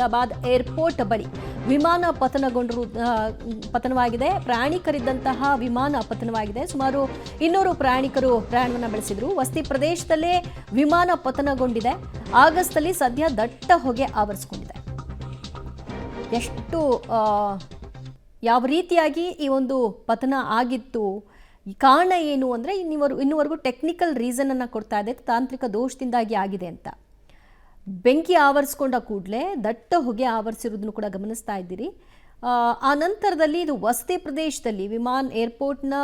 Ahmedabad airport ಬಳಿ ವಿಮಾನ ಪತನವಾಗಿದೆ. ಪ್ರಯಾಣಿಕರಿದ್ದಂತಹ ವಿಮಾನ ಪತನವಾಗಿದೆ. ಸುಮಾರು 200 ಪ್ರಯಾಣಿಕರು ಪ್ರಯಾಣವನ್ನು ಬೆಳೆಸಿದ್ರು. ವಸತಿ ಪ್ರದೇಶದಲ್ಲೇ ವಿಮಾನ ಪತನಗೊಂಡಿದೆ. ಆಗಸ್ಟ್ನಲ್ಲಿ ಸದ್ಯ ದಟ್ಟ ಹೊಗೆ ಆವರಿಸಿಕೊಂಡಿದೆ. ಎಷ್ಟು ಯಾವ ರೀತಿಯಾಗಿ ಈ ಒಂದು ಪತನ ಆಗಿತ್ತು, ಕಾರಣ ಏನು ಅಂದರೆ ಇನ್ನುವರೆಗೂ ಟೆಕ್ನಿಕಲ್ ರೀಸನನ್ನು ಕೊಡ್ತಾ ಇದೆ, ತಾಂತ್ರಿಕ ದೋಷದಿಂದಾಗಿ ಆಗಿದೆ ಅಂತ. ಬೆಂಕಿ ಆವರಿಸ್ಕೊಂಡ ಕೂಡಲೇ ದಟ್ಟ ಹೊಗೆ ಆವರಿಸಿರೋದನ್ನು ಕೂಡ ಗಮನಿಸ್ತಾ ಇದ್ದೀರಿ. ಆ ನಂತರದಲ್ಲಿ ಇದು ವಸತಿ ಪ್ರದೇಶದಲ್ಲಿ ಏರ್ಪೋರ್ಟ್ನ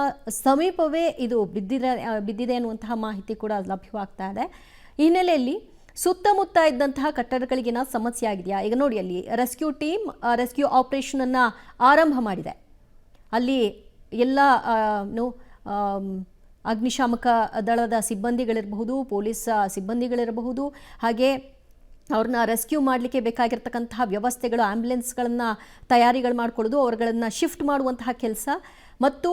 ಸಮೀಪವೇ ಇದು ಬಿದ್ದಿದೆ ಅನ್ನುವಂತಹ ಮಾಹಿತಿ ಕೂಡ ಲಭ್ಯವಾಗ್ತಾ ಇದೆ. ಈ ಹಿನ್ನೆಲೆಯಲ್ಲಿ ಸುತ್ತಮುತ್ತ ಇದ್ದಂತಹ ಕಟ್ಟಡಗಳಿಗೇನ ಸಮಸ್ಯೆ ಆಗಿದೆಯಾ? ಈಗ ನೋಡಿ, ಅಲ್ಲಿ ರೆಸ್ಕ್ಯೂ ಟೀಮ್ ರೆಸ್ಕ್ಯೂ ಆಪರೇಷನನ್ನು ಆರಂಭ ಮಾಡಿದೆ. ಅಲ್ಲಿ ಎಲ್ಲ ಅಗ್ನಿಶಾಮಕ ದಳದ ಸಿಬ್ಬಂದಿಗಳಿರಬಹುದು, ಪೊಲೀಸ್ ಸಿಬ್ಬಂದಿಗಳಿರಬಹುದು, ಹಾಗೆ ಅವ್ರನ್ನ ರೆಸ್ಕ್ಯೂ ಮಾಡಲಿಕ್ಕೆ ಬೇಕಾಗಿರ್ತಕ್ಕಂತಹ ವ್ಯವಸ್ಥೆಗಳು, ಆ್ಯಂಬುಲೆನ್ಸ್ಗಳನ್ನು ತಯಾರಿಗಳು ಮಾಡಿಕೊಳ್ಳೋದು, ಅವ್ರುಗಳನ್ನು ಶಿಫ್ಟ್ ಮಾಡುವಂತಹ ಕೆಲಸ, ಮತ್ತು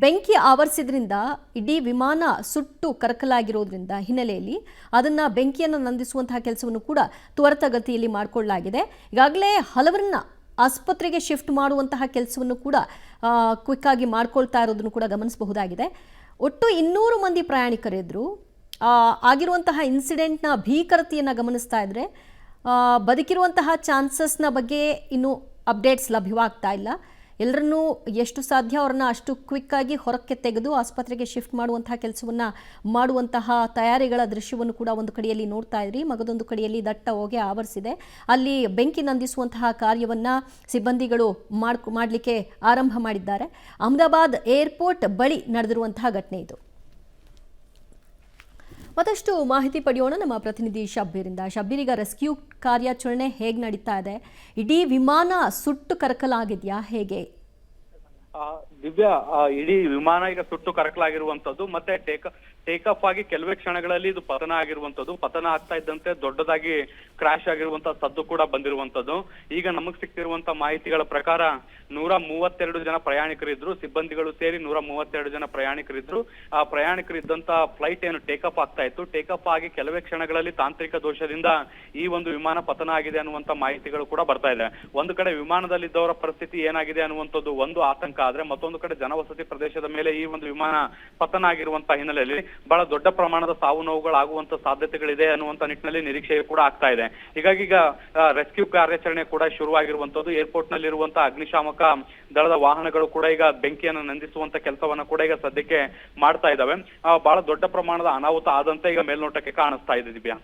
ಬೆಂಕಿ ಆವರಿಸಿದ್ರಿಂದ ಇಡೀ ವಿಮಾನ ಸುಟ್ಟು ಕರಕಲಾಗಿರೋದ್ರಿಂದ ಹಿನ್ನೆಲೆಯಲ್ಲಿ ಅದನ್ನು ಬೆಂಕಿಯನ್ನು ನಂದಿಸುವಂತಹ ಕೆಲಸವನ್ನು ಕೂಡ ತ್ವರಿತಗತಿಯಲ್ಲಿ ಮಾಡಿಕೊಳ್ಳಲಾಗಿದೆ. ಈಗಾಗಲೇ ಹಲವರನ್ನ ಆಸ್ಪತ್ರೆಗೆ ಶಿಫ್ಟ್ ಮಾಡುವಂತಹ ಕೆಲಸವನ್ನು ಕೂಡ ಕ್ವಿಕ್ಕಾಗಿ ಮಾಡ್ಕೊಳ್ತಾ ಇರೋದನ್ನು ಕೂಡ ಗಮನಿಸಬಹುದಾಗಿದೆ. ಒಟ್ಟು 200 ಮಂದಿ ಪ್ರಯಾಣಿಕರಿದ್ದರು. ಆಗಿರುವಂತಹ ಇನ್ಸಿಡೆಂಟ್ನ ಭೀಕರತೆಯನ್ನು ಗಮನಿಸ್ತಾ ಇದ್ದರೆ ಬದುಕಿರುವಂತಹ ಚಾನ್ಸಸ್ನ ಬಗ್ಗೆ ಇನ್ನೂ ಅಪ್ಡೇಟ್ಸ್ ಲಭ್ಯವಾಗ್ತಾ ಇಲ್ಲ. ಎಲ್ಲರನ್ನೂ ಎಷ್ಟು ಸಾಧ್ಯ ಅವ್ರನ್ನ ಅಷ್ಟು ಕ್ವಿಕ್ಕಾಗಿ ಹೊರಕ್ಕೆ ತೆಗೆದು ಆಸ್ಪತ್ರೆಗೆ ಶಿಫ್ಟ್ ಮಾಡುವಂತಹ ಕೆಲಸವನ್ನು ಮಾಡುವಂತಹ ತಯಾರಿಗಳ ದೃಶ್ಯವನ್ನು ಕೂಡ ಒಂದು ಕಡೆಯಲ್ಲಿ ನೋಡ್ತಾ ಇದ್ರಿ. ಮಗದೊಂದು ಕಡೆಯಲ್ಲಿ ದಟ್ಟ ಹೊಗೆ ಆವರಿಸಿದೆ. ಅಲ್ಲಿ ಬೆಂಕಿ ನಂದಿಸುವಂತಹ ಕಾರ್ಯವನ್ನು ಸಿಬ್ಬಂದಿಗಳು ಮಾಡಲಿಕ್ಕೆ ಆರಂಭ ಮಾಡಿದ್ದಾರೆ. ಅಹಮದಾಬಾದ್ ಏರ್ಪೋರ್ಟ್ ಬಳಿ ನಡೆದಿರುವಂತಹ ಘಟನೆ ಇದು. ಮತ್ತಷ್ಟು ಮಾಹಿತಿ ಪಡೆಯೋಣ ನಮ್ಮ ಪ್ರತಿನಿಧಿ ಶಬ್ಬೀರಿಂದ. ಶಬ್ಬೀರ್, ಈಗ ರೆಸ್ಕ್ಯೂ ಕಾರ್ಯಾಚರಣೆ ಹೇಗೆ ನಡೀತಾ ಇದೆ? ಇಡೀ ವಿಮಾನ ಸುಟ್ಟು ಕರಕಲಾಗಿದೆಯಾ, ಹೇಗೆ? ದಿವ್ಯಾ, ಇಡೀ ವಿಮಾನ ಈಗ ಸುಟ್ಟು ಕರಕಲಾಗಿರುವಂತದ್ದು, ಮತ್ತೆ ಟೇಕ್ ಆಫ್ ಆಗಿ ಕೆಲವೇ ಕ್ಷಣಗಳಲ್ಲಿ ಇದು ಪತನ ಆಗಿರುವಂತದ್ದು. ಪತನ ಆಗ್ತಾ ಇದ್ದಂತೆ ದೊಡ್ಡದಾಗಿ ಕ್ರಾಶ್ ಆಗಿರುವಂತಹ ಸದ್ದು ಕೂಡ ಬಂದಿರುವಂತದ್ದು. ಈಗ ನಮಗ್ ಸಿಕ್ತಿರುವಂತಹ ಮಾಹಿತಿಗಳ ಪ್ರಕಾರ 132 ಜನ ಪ್ರಯಾಣಿಕರಿದ್ರು, ಸಿಬ್ಬಂದಿಗಳು ಸೇರಿ 132 ಜನ ಪ್ರಯಾಣಿಕರಿದ್ರು. ಆ ಪ್ರಯಾಣಿಕರಿದ್ದಂತ ಫ್ಲೈಟ್ ಏನು ಟೇಕ್ ಆಫ್ ಆಗ್ತಾ ಇತ್ತು, ಟೇಕ್ ಆಫ್ ಆಗಿ ಕೆಲವೇ ಕ್ಷಣಗಳಲ್ಲಿ ತಾಂತ್ರಿಕ ದೋಷದಿಂದ ಈ ಒಂದು ವಿಮಾನ ಪತನ ಆಗಿದೆ ಅನ್ನುವಂತ ಮಾಹಿತಿಗಳು ಕೂಡ ಬರ್ತಾ ಇದೆ. ಒಂದು ಕಡೆ ವಿಮಾನದಲ್ಲಿದ್ದವರ ಪರಿಸ್ಥಿತಿ ಏನಾಗಿದೆ ಅನ್ನುವಂಥದ್ದು ಒಂದು ಆತಂಕ ಆದ್ರೆ, ಮತ್ತೊಂದು ಕಡೆ ಜನವಸತಿ ಪ್ರದೇಶದ ಮೇಲೆ ಈ ಒಂದು ವಿಮಾನ ಪತನ ಆಗಿರುವಂತಹ ಹಿನ್ನೆಲೆಯಲ್ಲಿ ಬಹಳ ದೊಡ್ಡ ಪ್ರಮಾಣದ ಸಾವು ನೋವುಗಳಾಗುವಂತ ಸಾಧ್ಯತೆಗಳಿದೆ ಅನ್ನುವಂತ ನಿಟ್ಟಿನಲ್ಲಿ ನಿರೀಕ್ಷೆ ಕೂಡ ಆಗ್ತಾ ಇದೆ. ಹೀಗಾಗಿ ಈಗ ರೆಸ್ಕ್ಯೂ ಕಾರ್ಯಾಚರಣೆ ಕೂಡ ಶುರುವಾಗಿರುವಂತದ್ದು. ಏರ್ಪೋರ್ಟ್ ನಲ್ಲಿರುವಂತಹ ಅಗ್ನಿಶಾಮಕ ದಳದ ವಾಹನಗಳು ಕೂಡ ಈಗ ಬೆಂಕಿಯನ್ನು ನಂದಿಸುವಂತ ಕೆಲಸವನ್ನ ಕೂಡ ಈಗ ಸದ್ಯಕ್ಕೆ ಮಾಡ್ತಾ ಇದ್ದಾವೆ. ಬಹಳ ದೊಡ್ಡ ಪ್ರಮಾಣದ ಅನಾಹುತ ಆದಂತೆ ಈಗ ಮೇಲ್ನೋಟಕ್ಕೆ ಕಾಣಿಸ್ತಾ ಇದೆ. ದಿವ್ಯಾ,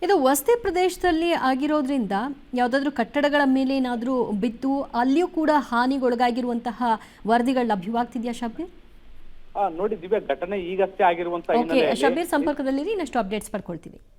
ಇದು ವಸತಿ ಪ್ರದೇಶದಲ್ಲಿ ಆಗಿರೋದ್ರಿಂದ ಯಾವುದಾದ್ರೂ ಕಟ್ಟಡಗಳ ಮೇಲೆ ಏನಾದರೂ ಬಿದ್ದು ಅಲ್ಲಿಯೂ ಕೂಡ ಹಾನಿಗೊಳಗಾಗಿರುವಂತಹ ವರದಿಗಳು ಲಭ್ಯವಾಗ್ತಿದೆಯಾ ಶಬ್ಬೀರ್? ನೋಡಿ ದಿವ್ಯಾ, ಘಟನೆ ಈಗಷ್ಟೇ ಆಗಿರುವಂತಹ ಶಬ್ಬೀರ್ ಸಂಪರ್ಕದಲ್ಲಿ ಇನ್ನಷ್ಟು ಅಪ್ಡೇಟ್ಸ್ ಪಡ್ಕೊಳ್ತೀವಿ.